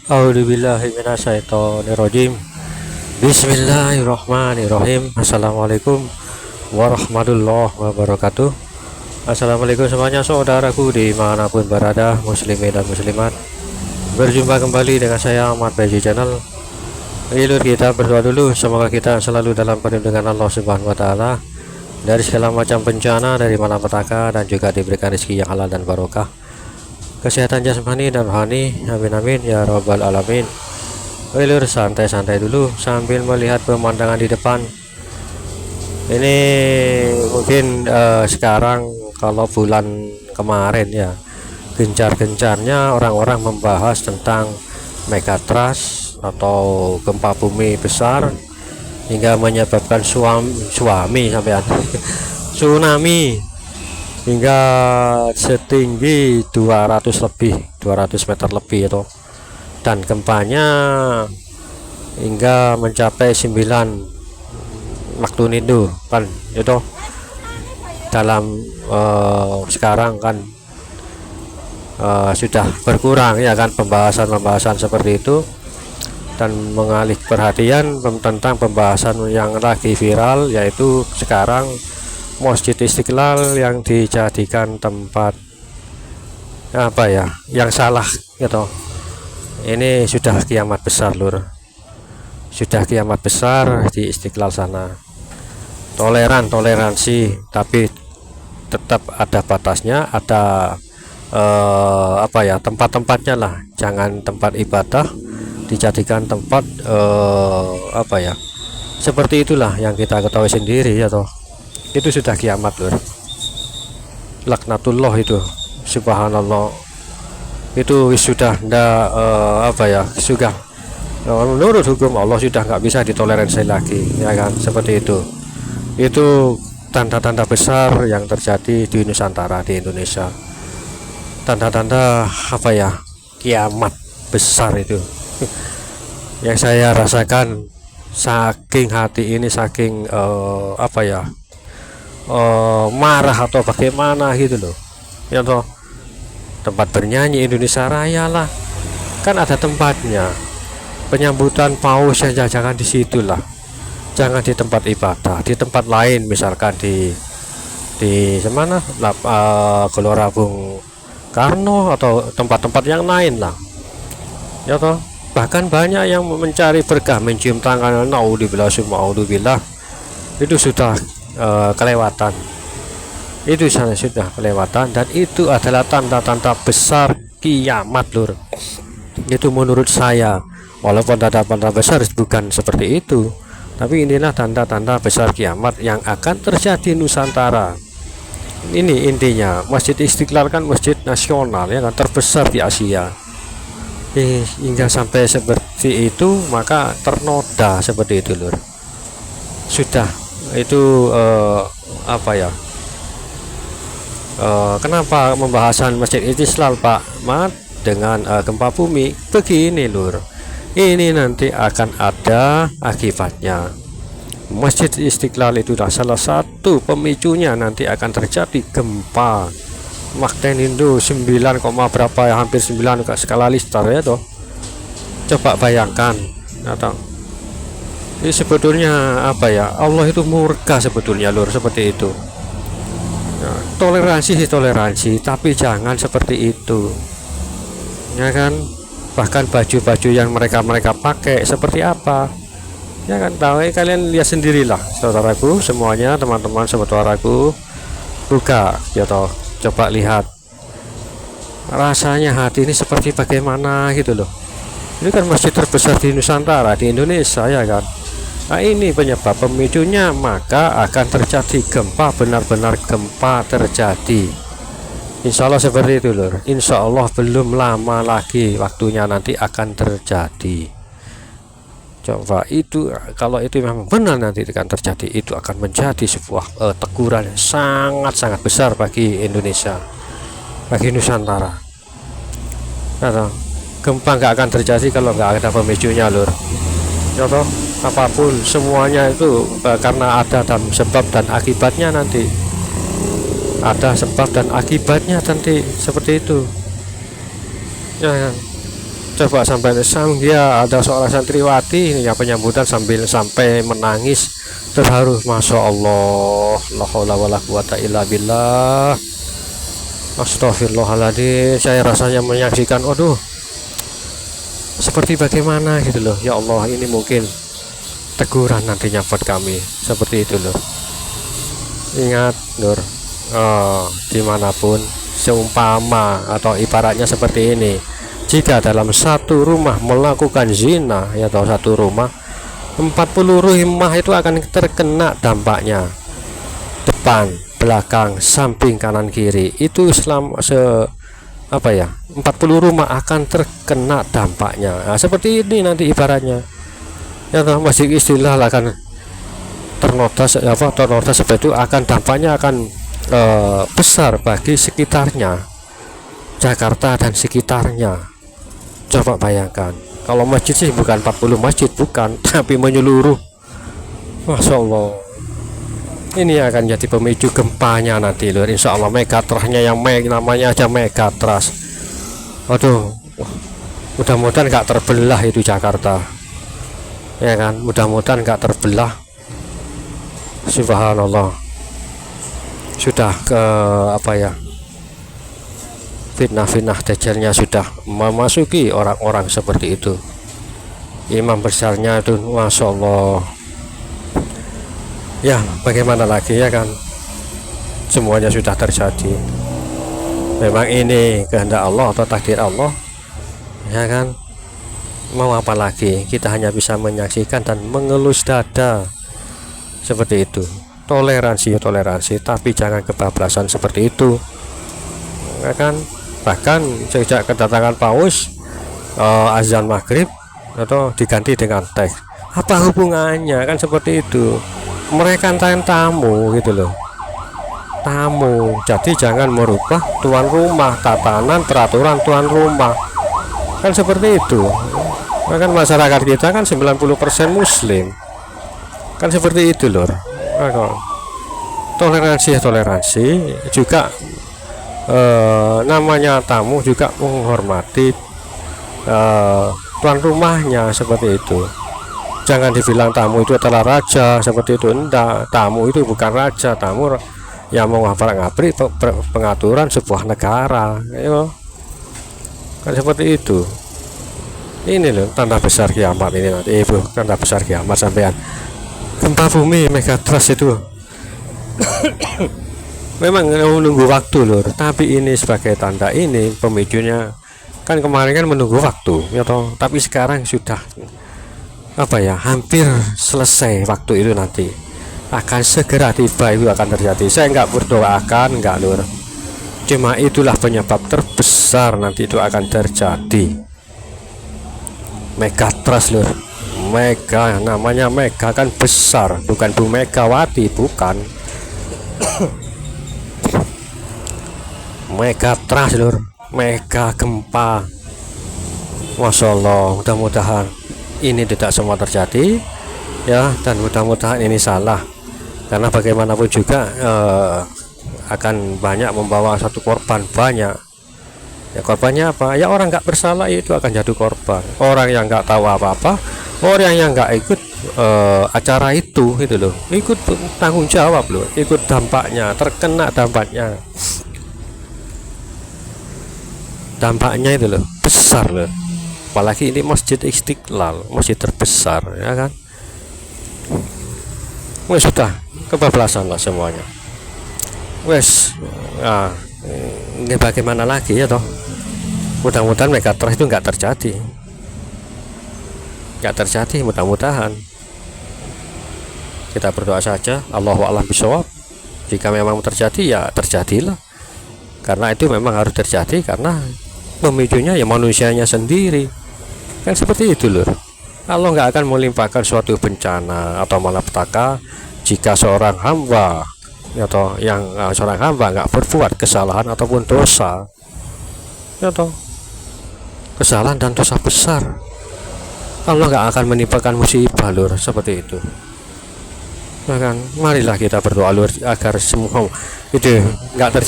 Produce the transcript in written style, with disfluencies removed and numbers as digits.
A'udzubillahi minasyaitonirrajim. Bismillahirrahmanirrahim. Assalamualaikum warahmatullahi wabarakatuh. Assalamualaikum semuanya saudaraku dimanapun berada, muslimin dan muslimat. Berjumpa kembali dengan saya Ahmad Baji Channel. Ilur kita berdoa dulu, semoga kita selalu dalam perlindungan Allah Subhanahu wa taala dari segala macam bencana, dari malapetaka, dan juga diberikan rezeki yang halal dan barokah, kesehatan jasmani dan rohani, amin amin ya robbal alamin. Lur, santai-santai dulu sambil melihat pemandangan di depan. Ini mungkin sekarang kalau bulan kemarin ya, gencar-gencarnya orang-orang membahas tentang megatrust atau gempa bumi besar hingga menyebabkan tsunami sampai tsunami hingga setinggi 200 meter lebih itu, dan gempanya hingga mencapai 9 magnitudo kan itu. Dalam sekarang kan sudah berkurang ya kan pembahasan seperti itu, dan mengalih perhatian tentang pembahasan yang lagi viral, yaitu sekarang Masjid Istiqlal yang dijadikan tempat apa ya, yang salah gitu. Ini sudah kiamat besar lur, sudah kiamat besar di Istiqlal sana. Toleransi, tapi tetap ada batasnya, ada apa ya, tempat-tempatnya lah. Jangan tempat ibadah dijadikan tempat apa ya, seperti itulah yang kita ketahui sendiri ya toh. Itu sudah kiamat lur, laknatullah itu, subhanallah. Itu sudah ndak apa ya, sudah menurut hukum Allah sudah nggak bisa ditoleransi lagi ya kan, seperti itu. Itu tanda-tanda besar yang terjadi di Nusantara, di Indonesia. Tanda-tanda apa ya, kiamat besar itu yang saya rasakan saking hati ini, saking apa ya, marah atau bagaimana gitu loh ya toh. Tempat bernyanyi Indonesia Raya lah, kan ada tempatnya. Penyambutan paus yang jangan di situlah, jangan di tempat ibadah, di tempat lain, misalkan di mana Gelora Bung Karno atau tempat-tempat yang lain lah ya toh. Bahkan banyak yang mencari berkah, mencium tangan, naudzubillah sumauzubillah, itu sudah kelewatan. Itu sudah kelewatan, dan itu adalah tanda-tanda besar kiamat lur. Itu menurut saya, walaupun tanda-tanda besar bukan seperti itu, tapi inilah tanda-tanda besar kiamat yang akan terjadi Nusantara. Ini intinya. Masjid Istiqlal kan masjid nasional ya kan, terbesar di Asia. Hingga sampai seperti itu, maka ternoda seperti itu lur. Sudah itu apa ya, kenapa pembahasan Masjid Istiqlal Pak Mat dengan gempa bumi begini lur. Ini nanti akan ada akibatnya. Masjid Istiqlal itu adalah salah satu pemicunya, nanti akan terjadi gempa magnitudo 9, berapa ya, hampir 9 skala Richter ya toh. Coba bayangkan atau ini sebetulnya apa ya, Allah itu murka sebetulnya lur, seperti itu ya. Toleransi, tapi jangan seperti itu ya kan. Bahkan baju-baju yang mereka pakai seperti apa ya kan, tahu kalian lihat sendirilah saudaraku semuanya, teman-teman saudaraku, buka ya toh, coba lihat rasanya hati ini seperti bagaimana gitu loh. Ini kan masjid terbesar di Nusantara, di Indonesia ya kan. Nah, ini penyebab pemicunya, maka akan terjadi gempa, benar-benar gempa terjadi. Insya Allah seperti itu lur. Insya Allah belum lama lagi waktunya nanti akan terjadi. Coba itu, kalau itu memang benar nanti akan terjadi, itu akan menjadi sebuah teguran yang sangat-sangat besar bagi Indonesia, bagi Nusantara. Nah, gempa nggak akan terjadi kalau nggak ada pemicunya lur ya toh. Apapun semuanya itu karena ada dan sebab dan akibatnya, nanti ada sebab dan akibatnya nanti seperti itu ya kan. Coba sampai dia ada seorang santriwati yang penyambutan sampai menangis terharu, masya Allah, la haula wala quwata illa billah, astagfirullahaladzim. Saya rasanya menyaksikan, aduh, seperti bagaimana gitu loh. Ya Allah, ini mungkin teguran nantinya buat kami, seperti itu loh. Ingat Nur, dimanapun, seumpama atau ibaratnya seperti ini, jika dalam satu rumah melakukan zina, ya atau satu rumah 40 rumah itu akan terkena dampaknya, depan, belakang, samping, kanan, kiri. Itu Islam 40 rumah akan terkena dampaknya. Nah, seperti ini nanti ibaratnya, ya masih istilah akan ternoda seperti itu, akan dampaknya akan besar bagi sekitarnya, Jakarta dan sekitarnya. Coba bayangkan, kalau masjid sih bukan 40 masjid, bukan, tapi menyeluruh. Masya Allah, ini akan jadi pemicu gempanya nanti loh, insya Allah. Megatrusnya yang namanya aja megatrus. Aduh, mudah-mudahan gak terbelah itu Jakarta, ya kan, mudah-mudahan gak terbelah. Subhanallah, sudah ke fitnah-fitnah dajjalnya sudah memasuki orang-orang seperti itu. Imam besarnya itu, masya Allah, ya bagaimana lagi, ya kan, semuanya sudah terjadi. Memang ini kehendak Allah atau takdir Allah, ya kan. Mau apa lagi, kita hanya bisa menyaksikan dan mengelus dada, seperti itu. Toleransi, tapi jangan kebablasan seperti itu, ya kan. Bahkan sejak kedatangan Paus, azan maghrib atau diganti dengan teks, apa hubungannya, kan seperti itu. Mereka kan tamu gitu loh, tamu. Jadi jangan merubah tuan rumah, tatanan peraturan tuan rumah, kan seperti itu. Kan masyarakat kita kan 90% muslim, kan seperti itu loh. Toleransi juga, namanya tamu juga menghormati tuan rumahnya, seperti itu. Jangan dibilang tamu itu adalah raja, seperti itu. Enggak, tamu itu bukan raja, tamu yang mengabrak-ngabrik pengaturan sebuah negara, ya, kan seperti itu. Ini loh tanda besar kiamat ini nanti, tanda besar kiamat sampean. Gempa bumi, megatrust itu memang menunggu waktu lur, tapi ini sebagai tanda, ini pemicunya. Kan kemarin kan menunggu waktu, ya toh, tapi sekarang sudah hampir selesai waktu itu, nanti akan segera tiba, itu akan terjadi. Saya nggak berdoakan, nggak lur, cuma itulah penyebab terbesar nanti itu akan terjadi. Megatrust lur, mega, namanya mega kan besar, bukan Bu Megawati, bukan. Megatrust lur, mega gempa. Masya Allah, mudah-mudahan ini tidak semua terjadi, ya, dan mudah-mudahan ini salah, karena bagaimanapun juga akan banyak membawa satu korban banyak. Ya, korbannya apa? Ya orang nggak bersalah itu akan jatuh korban. Orang yang nggak tahu apa-apa, orang yang nggak ikut acara itu loh, ikut tanggung jawab loh, ikut dampaknya, terkena dampaknya. Dampaknya itu loh besar loh, apalagi ini Masjid Istiqlal, masjid terbesar, ya kan. Wes sudah kebablasan lah semuanya. Wes, ini bagaimana lagi, ya toh. Mudah-mudahan megatrust itu nggak terjadi, mudah-mudahan. Kita berdoa saja, Allahu a'lam bishawab. Jika memang terjadi, ya terjadilah, karena itu memang harus terjadi, karena pemicunya ya manusianya sendiri, kan seperti itu lur. Allah nggak akan melimpahkan suatu bencana atau malapetaka jika seorang hamba, atau seorang hamba nggak berbuat kesalahan ataupun dosa, ya toh, kesalahan dan dosa besar. Allah nggak akan menimpakan musibah lur, seperti itu. Nah kan, marilah kita berdoa lur, agar semua itu nggak terjadi.